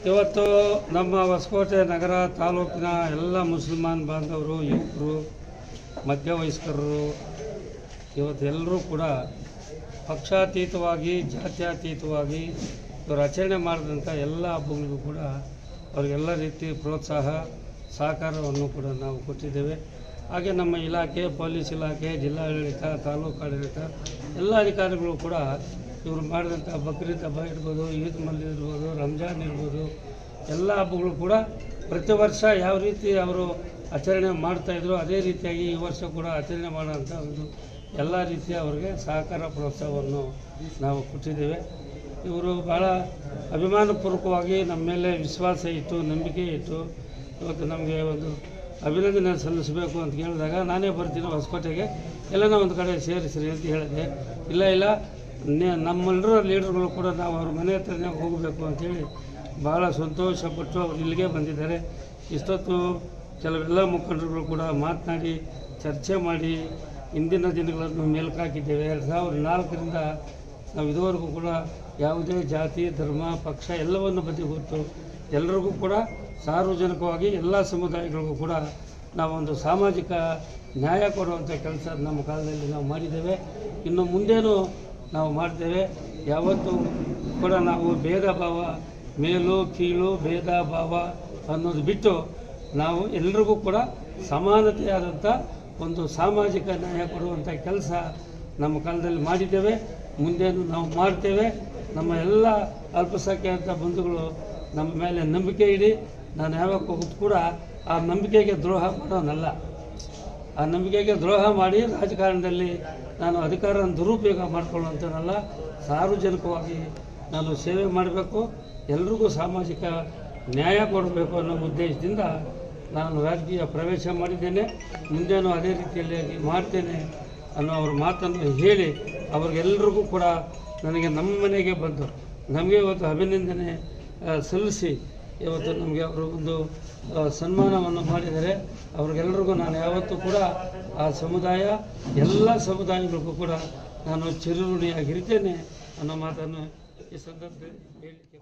ಇವತ್ತು ನಮ್ಮ ಹೊಸಕೋಟೆ ನಗರ ತಾಲೂಕಿನ ಎಲ್ಲ ಮುಸಲ್ಮಾನ್ ಬಾಂಧವರು, ಯುವಕರು, ಮಧ್ಯವಯಸ್ಕರು ಇವತ್ತೆಲ್ಲರೂ ಕೂಡ ಪಕ್ಷಾತೀತವಾಗಿ, ಜಾತ್ಯತೀತವಾಗಿ ಇವರು ಆಚರಣೆ ಮಾಡಿದಂಥ ಎಲ್ಲ ಹಬ್ಬಗಳಿಗೂ ಕೂಡ ಅವರಿಗೆಲ್ಲ ರೀತಿ ಪ್ರೋತ್ಸಾಹ ಸಹಕಾರವನ್ನು ಕೂಡ ನಾವು ಕೊಟ್ಟಿದ್ದೇವೆ. ಹಾಗೆ ನಮ್ಮ ಇಲಾಖೆ, ಪೊಲೀಸ್ ಇಲಾಖೆ, ಜಿಲ್ಲಾಡಳಿತ, ತಾಲೂಕು ಆಡಳಿತ ಎಲ್ಲ ಅಧಿಕಾರಿಗಳು ಕೂಡ ಇವರು ಮಾಡಿದಂಥ ಬಕ್ರೀದ್ ಹಬ್ಬ ಇರ್ಬೋದು, ಈದ್ ಮಿಲಾದ್ ಇರ್ಬೋದು, ರಂಜಾನ್ ಇರ್ಬೋದು, ಎಲ್ಲ ಹಬ್ಬಗಳು ಕೂಡ ಪ್ರತಿ ವರ್ಷ ಯಾವ ರೀತಿ ಅವರು ಆಚರಣೆ ಮಾಡ್ತಾಯಿದ್ರು ಅದೇ ರೀತಿಯಾಗಿ ಈ ವರ್ಷ ಕೂಡ ಆಚರಣೆ ಮಾಡೋಂಥ ಒಂದು ಎಲ್ಲ ರೀತಿಯ ಅವರಿಗೆ ಸಹಕಾರ ಪ್ರೋತ್ಸಾಹವನ್ನು ನಾವು ಕೊಟ್ಟಿದ್ದೇವೆ. ಇವರು ಭಾಳ ಅಭಿಮಾನಪೂರ್ವಕವಾಗಿ ನಮ್ಮ ಮೇಲೆ ವಿಶ್ವಾಸ ಇಟ್ಟು, ನಂಬಿಕೆ ಇಟ್ಟು ಇವತ್ತು ನಮಗೆ ಒಂದು ಅಭಿನಂದನೆ ಸಲ್ಲಿಸಬೇಕು ಅಂತ ಕೇಳಿದಾಗ ನಾನೇ ಬರ್ತೀನಿ ಹೊಸಕೋಟೆಗೆ, ಎಲ್ಲನ ಒಂದು ಕಡೆ ಸೇರಿಸ್ರಿ ಅಂತ ಹೇಳಿದೆ. ಇಲ್ಲ ನಮ್ಮೆಲ್ಲರ ಲೀಡರ್ಗಳು ಕೂಡ ನಾವು ಅವ್ರ ಮನೆ ಹತ್ರನೇ ಹೋಗಬೇಕು ಅಂಥೇಳಿ ಭಾಳ ಸಂತೋಷಪಟ್ಟು ಅವ್ರು ಇಲ್ಲಿಗೆ ಬಂದಿದ್ದಾರೆ. ಇಷ್ಟೊತ್ತು ಕೆಲವೆಲ್ಲ ಮುಖಂಡರುಗಳು ಕೂಡ ಮಾತನಾಡಿ ಚರ್ಚೆ ಮಾಡಿ ಇಂದಿನ ದಿನಗಳನ್ನು ಮೇಲಕ್ಕೆ ಹಾಕಿದ್ದೇವೆ. 2004ರಿಂದ ನಾವು ಇದುವರೆಗೂ ಕೂಡ ಯಾವುದೇ ಜಾತಿ, ಧರ್ಮ, ಪಕ್ಷ ಎಲ್ಲವನ್ನು ಬದಿಗೊತ್ತು ಎಲ್ಲರಿಗೂ ಕೂಡ ಸಾರ್ವಜನಿಕವಾಗಿ ಎಲ್ಲ ಸಮುದಾಯಗಳಿಗೂ ಕೂಡ ನಾವೊಂದು ಸಾಮಾಜಿಕ ನ್ಯಾಯ ಕೊಡುವಂಥ ಕೆಲಸ ನಮ್ಮ ಕಾಲದಲ್ಲಿ ನಾವು ಮಾಡಿದ್ದೇವೆ. ಇನ್ನು ಮುಂದೇನೂ ನಾವು ಮಾಡ್ತೇವೆ. ಯಾವತ್ತೂ ಕೂಡ ನಾವು ಭೇದ ಭಾವ, ಮೇಲು ಕೀಳು ಭೇದ ಭಾವ ಅನ್ನೋದು ಬಿಟ್ಟು ನಾವು ಎಲ್ರಿಗೂ ಕೂಡ ಸಮಾನತೆಯಾದಂಥ ಒಂದು ಸಾಮಾಜಿಕ ನ್ಯಾಯ ಕೊಡುವಂಥ ಕೆಲಸ ನಮ್ಮ ಕಾಲದಲ್ಲಿ ಮಾಡಿದ್ದೇವೆ, ಮುಂದೇನು ನಾವು ಮಾಡ್ತೇವೆ. ನಮ್ಮ ಎಲ್ಲ ಅಲ್ಪಸಂಖ್ಯಾತ ಬಂಧುಗಳು ನಮ್ಮ ಮೇಲೆ ನಂಬಿಕೆ ಇಡಿ. ನಾನು ಯಾವಾಗ ಕೂಡ ಆ ನಂಬಿಕೆಗೆ ದ್ರೋಹ ಮಾಡೋನಲ್ಲ. ಆ ನಂಬಿಕೆಗೆ ದ್ರೋಹ ಮಾಡಿ ರಾಜಕಾರಣದಲ್ಲಿ ನಾನು ಅಧಿಕಾರವನ್ನು ದುರುಪಯೋಗ ಮಾಡಿಕೊಳ್ಳುವಂಥನಲ್ಲ. ಸಾರ್ವಜನಿಕವಾಗಿ ನಾನು ಸೇವೆ ಮಾಡಬೇಕು, ಎಲ್ರಿಗೂ ಸಾಮಾಜಿಕ ನ್ಯಾಯ ಕೊಡಬೇಕು ಅನ್ನೋ ಉದ್ದೇಶದಿಂದ ನಾನು ರಾಜಕೀಯ ಪ್ರವೇಶ ಮಾಡಿದ್ದೇನೆ. ಮುಂದೇನೂ ಅದೇ ರೀತಿಯಲ್ಲಿ ಮಾಡ್ತೇನೆ ಅನ್ನೋ ಅವ್ರ ಮಾತನ್ನು ಹೇಳಿ ಅವ್ರಿಗೆಲ್ರಿಗೂ ಕೂಡ ನನಗೆ ನಮ್ಮ ಮನೆಗೆ ಬಂದು ನಮಗೆ ಇವತ್ತು ಅಭಿನಂದನೆ ಸಲ್ಲಿಸಿ ಇವತ್ತು ನಮಗೆ ಅವರು ಒಂದು ಸನ್ಮಾನವನ್ನು ಮಾಡಿದ್ದಾರೆ. ಅವ್ರಿಗೆಲ್ಲರಿಗೂ ನಾನು ಯಾವತ್ತೂ ಕೂಡ ಆ ಸಮುದಾಯ, ಎಲ್ಲ ಸಮುದಾಯಗಳಿಗೂ ಕೂಡ ನಾನು ಚಿರಋಣಿಯಾಗಿರ್ತೇನೆ ಅನ್ನೋ ಮಾತನ್ನು ಈ ಸಂದರ್ಭದಲ್ಲಿ ಹೇಳಲಿಕ್ಕೆ